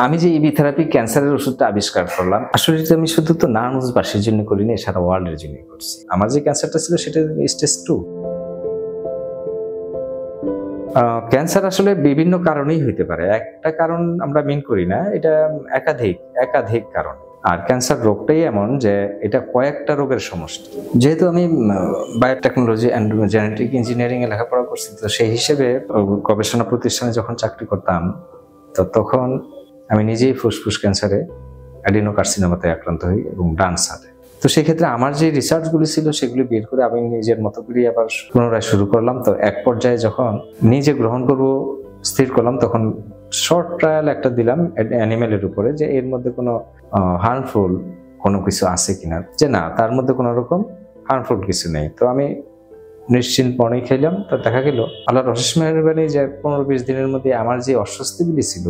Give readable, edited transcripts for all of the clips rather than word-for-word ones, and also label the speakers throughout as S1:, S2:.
S1: আমি যে ইবি থেরাপি ক্যান্সারের ওষুধটা আবিষ্কার করলাম, আসলে এটা আমি শুধু তো নারায়ণগঞ্জবাসীর জন্য করিনি, সারা ওয়ার্ল্ডের জন্য করছি। আমার যে ক্যান্সারটা ছিল সেটা স্টেজ 2। ক্যান্সার আসলে বিভিন্ন কারণেই হইতে পারে, একটা কারণ আমরা মেন করি না, এটা একাধিক কারণ। আর ক্যান্সার রোগটাই এমন যে এটা কয়েকটা রোগের সমষ্টি। যেহেতু আমি বায়োটেকনোলজি অ্যান্ড জেনেটিক ইঞ্জিনিয়ারিং এ লেখাপড়া করছি, তো সেই হিসেবে গবেষণা প্রতিষ্ঠানে যখন চাকরি করতাম, তো তখন আমি নিজেই ফুসফুস ক্যান্সারে, অ্যাডিনোকার্সিনোমাতে আক্রান্ত হই এবং ডান সাইডে। তো সেক্ষেত্রে আমার যে রিসার্চগুলি ছিল সেগুলি বের করে আমি নিজের মতো করে আবার পুনরায় শুরু করলাম। তো এক পর্যায়ে যখন নিজে গ্রহণ করব স্থির করলাম, তখন শর্ট ট্রায়াল একটা দিলাম অ্যানিমেলের উপরে, যে এর মধ্যে কোনো হার্মফুল কোনো কিছু আছে কিনা, যে না, তার মধ্যে কোনো রকম হার্মফুল কিছু নেই। তো আমি নিশ্চিন্ত মনেই খেলাম। তো দেখা গেল আল্লাহর অশেষ মেহেরবানি যে 15-20 দিনের মধ্যে আমার যে অস্বস্তিগুলি ছিল,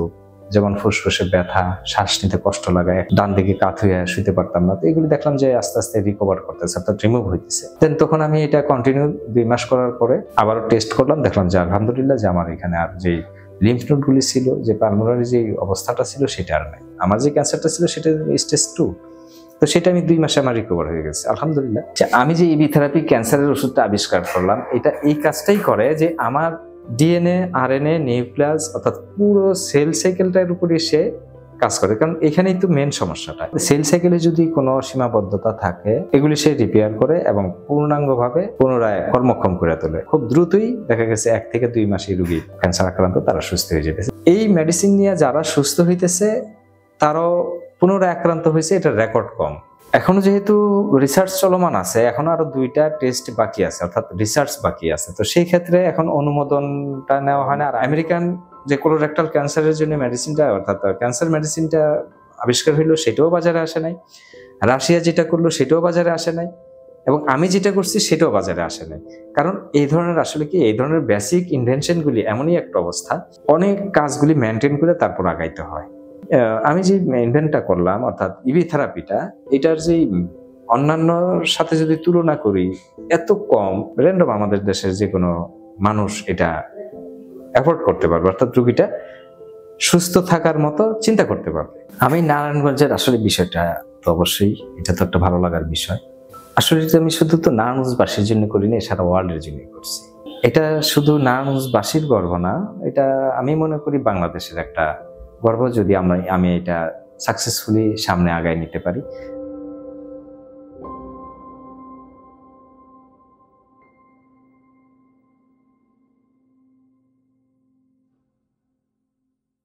S1: যেমন ফুসফুসে ব্যথা, শ্বাস নিতে কষ্ট লাগায়, ডান দিকে কাত হয়ে শুতে পারতাম না, তো এগুলি দেখলাম যে আস্তে আস্তে রিকভার করতেছে, অর্থাৎ রিমুভ হইতেছে। দেন তখন আমি এটা কন্টিনিউ 2 মাস করার পরে আবারও টেস্ট করলাম, দেখলাম যে আলহামদুলিল্লাহ যে আমার এখানে আর যে লিম্ফ নোডগুলি ছিল, যে পালমোনারি যে অবস্থাটা ছিল সেটা আর নাই। আমার যে ক্যান্সারটা ছিল সেটা স্টেজ 2। তো সেটা আমি 2 মাসে আমার রিকভার হয়ে গেছে আলহামদুলিল্লাহ। আমি যে ইবি থেরাপি ক্যান্সারের ওষুধটা আবিষ্কার করলাম, এটা এই কাজটাই করে যে আমার ডিএনএ, আরএনএ, নিউক্লিয়াস অর্থাৎ পুরো সেল সাইকেলটার উপরে সে কাজ করে। কারণ এখানেই তো মেন সমস্যাটা, সেল সাইকেলে যদি কোনো সীমাবদ্ধতা থাকে এগুলি সে রিপেয়ার করে এবং পূর্ণাঙ্গভাবে পুনরায় কর্মক্ষম করে তোলে। খুব দ্রুতই দেখা গেছে 1 থেকে 2 মাসে রোগী ক্যান্সার আক্রান্ত তারা সুস্থ হয়ে যেতেছে। এই মেডিসিন নিয়ে যারা সুস্থ হইতেছে তারাও পুনরায় আক্রান্ত হয়েছে, এটা রেকর্ড কম। এখনো যেহেতু রিসার্চ চলমান আছে, এখনো আরো 2টা টেস্ট বাকি আছে, অর্থাৎ রিসার্চ বাকি আছে। তো সেই ক্ষেত্রে এখন অনুমোদনটা নেওয়া হয় না। আর আমেরিকান যে কোলোরেক্টাল ক্যান্সারের জন্য মেডিসিনটা, অর্থাৎ ক্যান্সার মেডিসিনটা আবিষ্কার হইলো, সেটাও বাজারে আসে নাই। রাশিয়া যেটা করলো সেটাও বাজারে আসে নাই, এবং আমি যেটা করছি সেটাও বাজারে আসে নাই। কারণ এই ধরনের আসলে কি, এই ধরনের বেসিক ইনভেনশনগুলি এমনই একটা অবস্থা, অনেক কাজগুলি মেনটেন করে তারপর আগাইতে হয়। আমি যে ইনভেন্টটা করলাম, অর্থাৎ ইবি থেরাপিটা, এটার যে অন্যান্য সাথে যদি তুলনা করি, এত কম র্যান্ডম আমাদের দেশের যে কোনো মানুষ এটা অ্যাফোর্ড করতে পারবে, অর্থাৎ রোগীটা সুস্থ থাকার মতো চিন্তা করতে পারবে। আমি নারায়ণগঞ্জের আসলে বিষয়টা তো অবশ্যই, এটা তো একটা ভালো লাগার বিষয়। আসলে এটা আমি শুধু তো নারায়ণগঞ্জবাসীর জন্য করিনি, সারা ওয়ার্ল্ডের জন্য করছি। এটা শুধু নারায়ণগঞ্জবাসীর গর্ব না, এটা আমি মনে করি বাংলাদেশের একটা গর্ব, যদি আমি এটা সাকসেসফুলি সামনে আগায় নিতে পারি।